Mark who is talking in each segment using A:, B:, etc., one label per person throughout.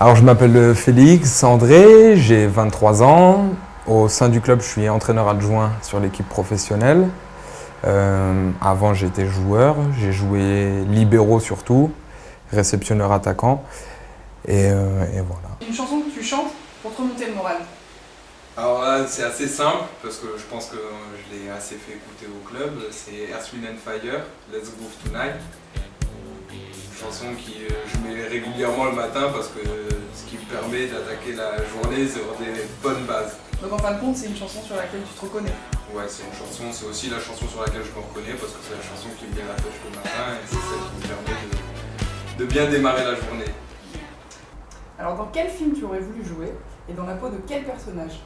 A: Alors, je m'appelle Félix André, j'ai 23 ans. Au sein du club, je suis entraîneur adjoint sur l'équipe professionnelle. Avant, j'étais joueur, j'ai joué libéraux surtout, réceptionneur attaquant. Et voilà.
B: Une chanson que tu chantes pour te remonter le moral.
C: Alors là, c'est assez simple parce que je pense que je l'ai assez fait écouter au club. C'est Earth, Wind and Fire, Let's Groove Tonight. Une chanson que je mets régulièrement le matin parce que ce qui me permet d'attaquer la journée sur des bonnes bases.
B: Donc en fin de compte, c'est une chanson sur laquelle tu te reconnais.
C: Ouais, c'est une chanson, c'est aussi la chanson sur laquelle je me reconnais parce que c'est la chanson qui me met la pêche le matin et c'est celle qui me permet de bien démarrer la journée.
B: Alors dans quel film tu aurais voulu jouer et dans la peau de quel personnage?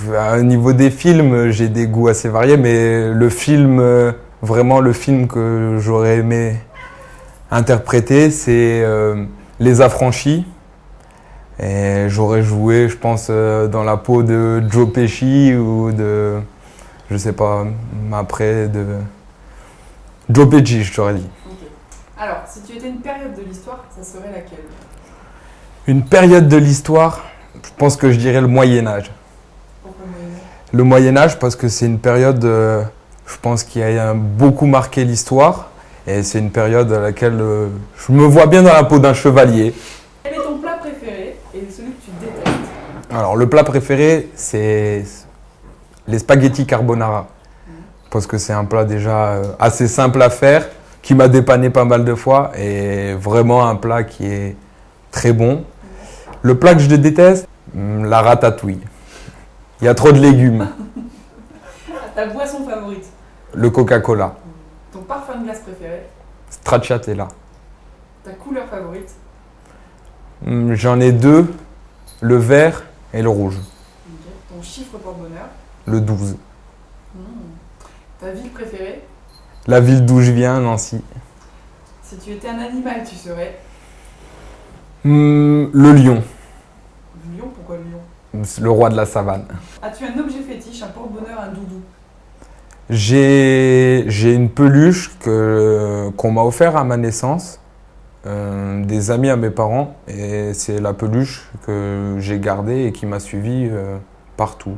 A: Au niveau des films, j'ai des goûts assez variés, mais le film, vraiment le film que j'aurais aimé interpréter, c'est Les Affranchis. Et j'aurais joué, je pense, dans la peau de Joe Pesci ou de, je sais pas, après de Joe Pesci, je t'aurais dit.
B: Okay. Alors, si tu étais une période de l'histoire, ça serait laquelle?
A: Une période de l'histoire, je pense que je dirais le Moyen-Âge.
B: Pourquoi le Moyen-Âge?
A: Le Moyen-Âge parce que c'est une période, je pense, qui a beaucoup marqué l'histoire. Et c'est une période à laquelle je me vois bien dans la peau d'un chevalier.
B: Quel est ton plat préféré et celui que tu détestes?
A: Alors, le plat préféré, c'est les spaghettis carbonara. Parce que c'est un plat déjà assez simple à faire, qui m'a dépanné pas mal de fois, et vraiment un plat qui est très bon. Le plat que je déteste, la ratatouille. Il y a trop de légumes.
B: Ta boisson favorite?
A: Le Coca-Cola.
B: Ton parfum de glace préféré?
A: Stracciatella.
B: Ta couleur favorite?
A: J'en ai deux, le vert et le rouge.
B: Okay. Ton chiffre porte-bonheur?
A: Le 12.
B: Ta ville préférée?
A: La ville d'où je viens, Nancy.
B: Si tu étais un animal, tu serais?
A: Le lion.
B: Le lion, pourquoi le lion?
A: C'est le roi de la savane.
B: As-tu un objet fétiche, un porte-bonheur, un doudou?
A: J'ai une peluche qu'on m'a offert à ma naissance, des amis à mes parents, et c'est la peluche que j'ai gardée et qui m'a suivi partout.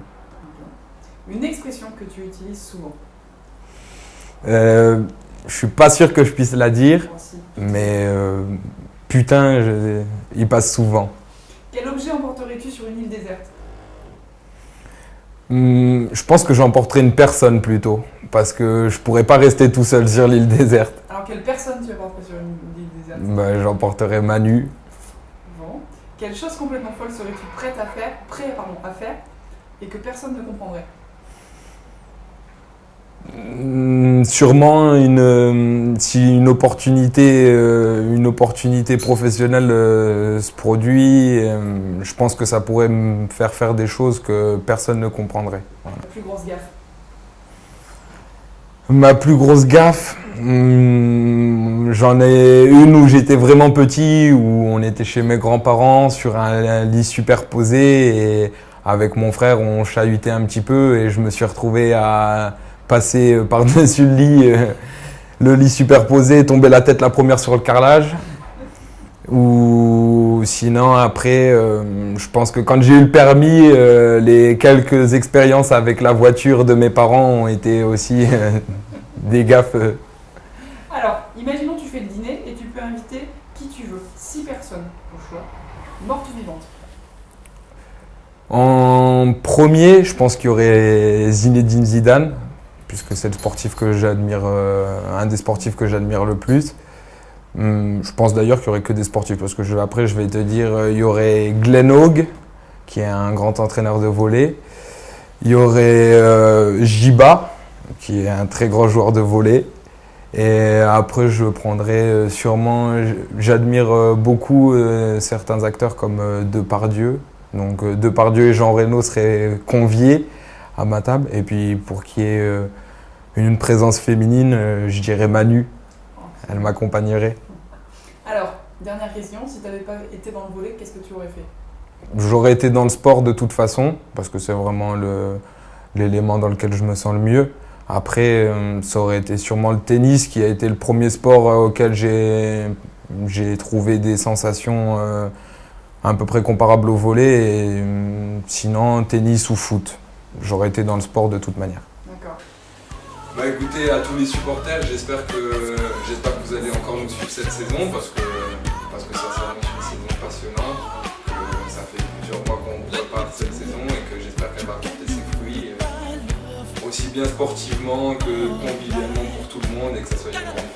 B: Une expression que tu utilises souvent?
A: Je suis pas sûr que je puisse la dire,
B: Moi aussi.
A: mais putain, il passe souvent.
B: Quel objet emporterais-tu sur une île déserte?
A: Je pense que j'emporterai une personne plutôt, parce que je pourrais pas rester tout seul sur l'île déserte.
B: Alors quelle personne tu emporterais sur une île déserte?
A: J'emporterai Manu.
B: Bon. Quelle chose complètement folle serais-tu prêt à faire et que personne ne comprendrait?
A: Sûrement si une opportunité professionnelle se produit, je pense que ça pourrait me faire des choses que personne ne comprendrait. Voilà.
B: Ta plus grosse gaffe?
A: Ma plus grosse gaffe, j'en ai une où j'étais vraiment petit, où on était chez mes grands-parents sur un lit superposé et avec mon frère on chahutait un petit peu et je me suis retrouvé à passer par-dessus le lit superposé, tomber la tête la première sur le carrelage. Ou sinon après, je pense que quand j'ai eu le permis, les quelques expériences avec la voiture de mes parents ont été aussi des gaffes.
B: Alors, imaginons tu fais le dîner et tu peux inviter qui tu veux. 6 personnes au choix, mortes ou vivantes.
A: En premier, je pense qu'il y aurait Zinedine Zidane, puisque c'est le sportif que j'admire, un des sportifs que j'admire le plus. Je pense d'ailleurs qu'il n'y aurait que des sportifs, parce que après je vais te dire, il y aurait Glenn Hogue, qui est un grand entraîneur de volley. Il y aurait Giba, qui est un très grand joueur de volley. Et après je prendrais sûrement, j'admire beaucoup certains acteurs comme Depardieu. Donc Depardieu et Jean Reno seraient conviés à ma table. Et puis pour qu'il y ait une présence féminine, je dirais Manu. Elle m'accompagnerait.
B: Alors, dernière question, si tu n'avais pas été dans le volley, qu'est-ce que tu aurais fait?
A: J'aurais été dans le sport de toute façon, parce que c'est vraiment l'élément dans lequel je me sens le mieux. Après, ça aurait été sûrement le tennis, qui a été le premier sport auquel j'ai J'ai trouvé des sensations à peu près comparables au volley. Et, sinon, tennis ou foot. J'aurais été dans le sport de toute manière.
B: D'accord.
C: Bah écoutez, à tous les supporters, j'espère que vous allez encore nous suivre cette saison parce que ça sera une saison passionnante. Ça fait plusieurs mois qu'on prépare cette saison et que j'espère qu'elle va porter ses fruits aussi bien sportivement que convivialement pour tout le monde et que ça soit une grande